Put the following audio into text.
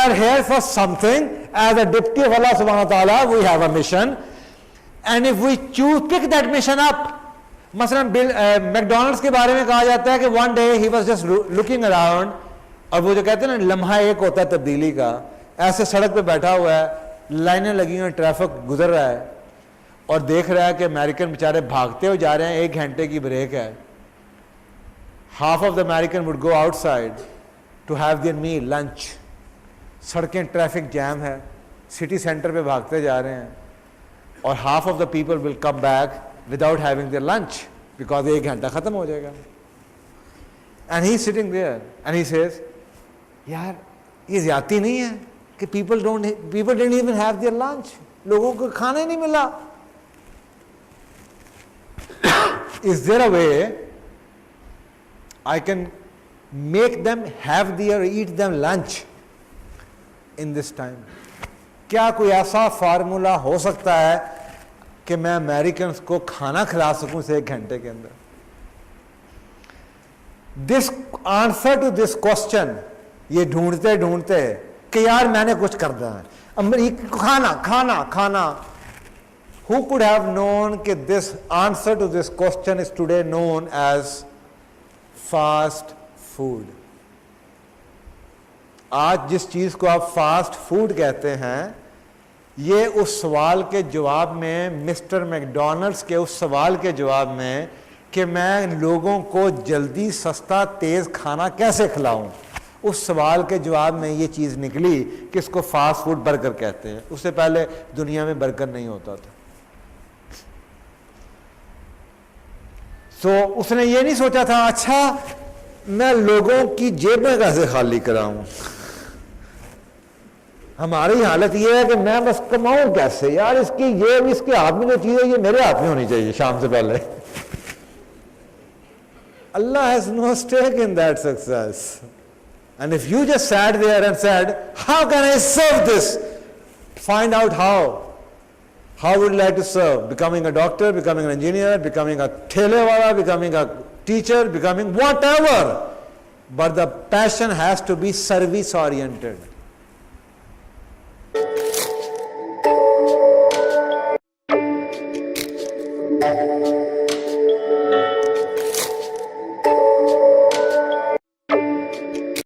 are here for something. As a deputy of Allah subhanahu wa ta'ala, we have a mission. And if we pick that mission up, मसलन McDonald's के बारे में कहा जाता है कि one day he was just looking around, और वो जो कहते हैं ना लम्हा एक होता है तब्दीली का, ऐसे सड़क पे बैठा हुआ है, लाइनें लगी हुई, ट्रैफिक गुजर रहा है और देख रहा है कि अमेरिकन बेचारे भागते हुए जा रहे हैं, 1 घंटे की ब्रेक है. Half of the American would go outside to have their meal, lunch. सड़कें ट्रैफिक जैम है, सिटी सेंटर पे भागते जा रहे हैं, और half of the people will come back without having their lunch because 1 घंटा खत्म हो जाएगा. And he's sitting there and he says, यार ये ज्यादती नहीं है कि people didn't even have their lunch, लोगों को खाना ही नहीं मिला. Is there a way I can make them have their eat them lunch in this time? क्या कोई ऐसा फार्मूला हो सकता है कि मैं अमेरिकन को खाना खिला सकूं से 1 घंटे के अंदर? This answer to this question, ये ढूंढते ढूंढते कि यार मैंने कुछ करना है, खाना खाना खाना. हु कुड हैव नोन कि this answer to this question is today known as fast food. आज जिस चीज को आप फास्ट फूड कहते हैं, ये उस सवाल के जवाब में, मिस्टर मैकडोनल्ड्स के उस सवाल के जवाब में कि मैं लोगों को जल्दी सस्ता तेज़ खाना कैसे खिलाऊं, उस सवाल के जवाब में ये चीज़ निकली कि इसको फास्ट फूड बर्गर कहते हैं. उससे पहले दुनिया में बर्गर नहीं होता था. तो उसने ये नहीं सोचा था अच्छा मैं लोगों की जेबें कैसे खाली कराऊं. हमारी हालत ये है कि मैं बस कमाऊं कैसे, यार इसके हाथ में जो चीज है ये मेरे हाथ में होनी चाहिए शाम से पहले. Allah has no stake in that success. And if you just sat there and said, how can I serve this? Find out how. How would you like to serve? Becoming a doctor, becoming an engineer, becoming a telewala, becoming a teacher, becoming whatever. But the passion has to be service oriented.